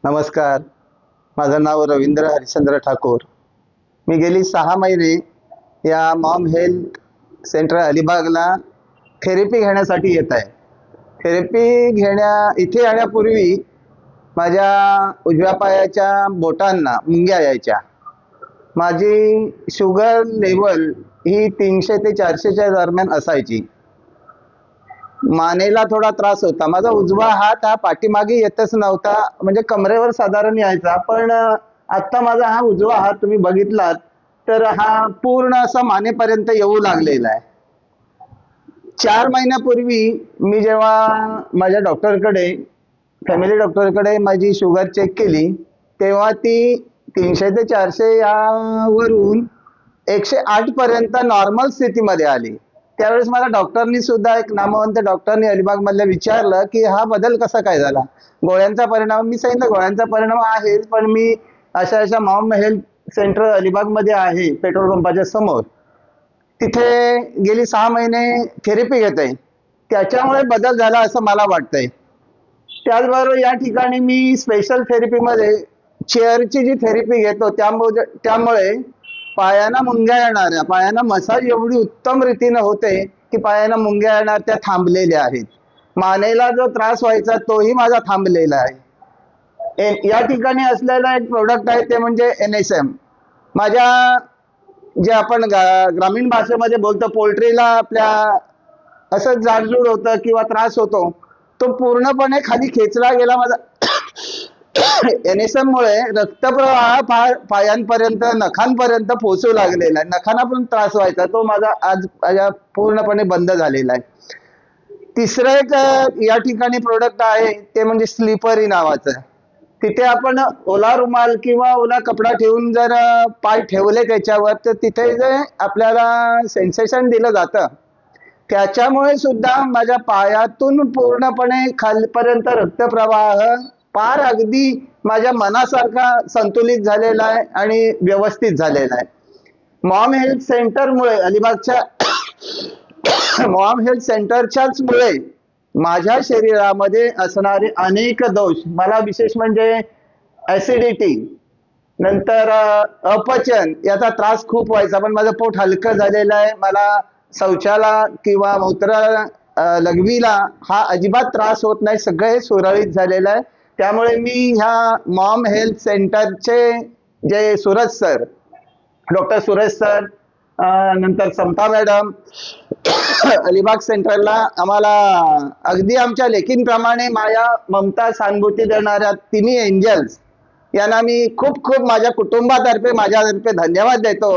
नमस्कार. माझं नाव रवींद्र हरिश्चंद्र ठाकूर. मी गेली 6 महिने या मॉम हेल्थ सेंटर अलिबागला थेरपी घेण्यासाठी येत आहे. इथे येण्यापूर्वी माझ्या उजव्या पायाच्या बोटांना मुंग्या यायच्या. माझी शुगर लेवल ही 300 ते 400च्या दरम्यान असायची. मानेला थोडा त्रास होता. माझा उजवा हात हा पाठीमागे येतच नव्हता, म्हणजे कमरेवर साधारण यायचा. पण आता माझा हा उजवा हात तुम्ही बघितलात तर हा पूर्ण असा मानेपर्यंत येऊ लागलेला आहे. 4 महिन्यापूर्वी मी जेव्हा माझ्या डॉक्टरकडे, फॅमिली डॉक्टरकडे माझी शुगर चेक केली, तेव्हा ती 300 ते 400 यावरून 108 पर्यंत नॉर्मल स्थितीमध्ये आली. त्यावेळेस मला डॉक्टरनी सुद्धा, एक नामवंत डॉक्टरनी अलिबाग मधल्या विचारलं की हा बदल कसा काय झाला. गोळ्यांचा परिणाम, मी सांगितलं गोळ्यांचा परिणाम आहे, पण मी अशा मॉम हेल्थ सेंटर अलिबाग मध्ये आहे, पेट्रोल पंपाच्या समोर, तिथे गेली 6 महिने थेरपी घेत आहे, त्याच्यामुळे बदल झाला असं मला वाटतंय. त्याचबरोबर या ठिकाणी मी स्पेशल थेरपीमध्ये चेअरची जी थेरपी घेतो त्यामुळे पायांना मुंग्या येणाऱ्या, पायांना मसाज एवढी उत्तम रीतीने होते की पायांना मुंग्या येणार त्या थांबलेल्या आहेत. मानेला जो त्रास व्हायचा तोही माझा थांबलेला आहे. या ठिकाणी असलेला एक प्रोडक्ट आहे ते म्हणजे NSM. माझ्या जे आपण ग्रामीण भाषेमध्ये बोलतो, पोल्ट्रीला आपल्या असं जाडजूड होतं किंवा त्रास होतो, तो पूर्णपणे खाली खेचला गेला माझा. NSM मुळे रक्तप्रवाह पायांपर्यंत, नखांपर्यंत पोहोचू लागलेला आहे. नखांना पण त्रास व्हायचा, तो माझा पूर्णपणे बंद झालेला आहे. तिसरं एक या ठिकाणी प्रोडक्ट आहे ते म्हणजे स्लीपरी नावाचं. तिथे आपण ओला रुमाल किंवा ओला कपडा ठेवून जर पाय ठेवले त्याच्यावर, तर तिथे जे आपल्याला सेन्सेशन दिलं जातं, त्याच्यामुळे सुद्धा माझ्या पायातून पूर्णपणे खालपर्यंत रक्तप्रवाह पार अगदी माझ्या मनासारखा संतुलित झालेला आहे आणि व्यवस्थित झालेला आहे. मॉम हेल्थ सेंटरमुळे, अलिबागच्या मॉम हेल्थ सेंटरच्याच मुळे माझ्या शरीरामध्ये असणारे अनेक दोष, मला विशेष म्हणजे ऍसिडिटी, नंतर अपचन याचा त्रास खूप व्हायचा, पण माझं पोट हलकं झालेलं आहे. मला शौचाला किंवा मूत्र लघवीला हा अजिबात त्रास होत नाही, सगळे सुरळीत झालेलं आहे. त्यामुळे मी ह्या मॉम हेल्थ सेंटरचे जे Suraj sir, doctor Suraj sir, नंतर समता मॅडम, अलिबाग सेंटरला आम्हाला अगदी आमच्या लेकींप्रमाणे माया, ममता, सहानुभूती देणाऱ्या तिन्ही एंजल्स यांना मी खूप खूप माझ्या कुटुंबातर्फे, माझ्यातर्फे धन्यवाद देतो.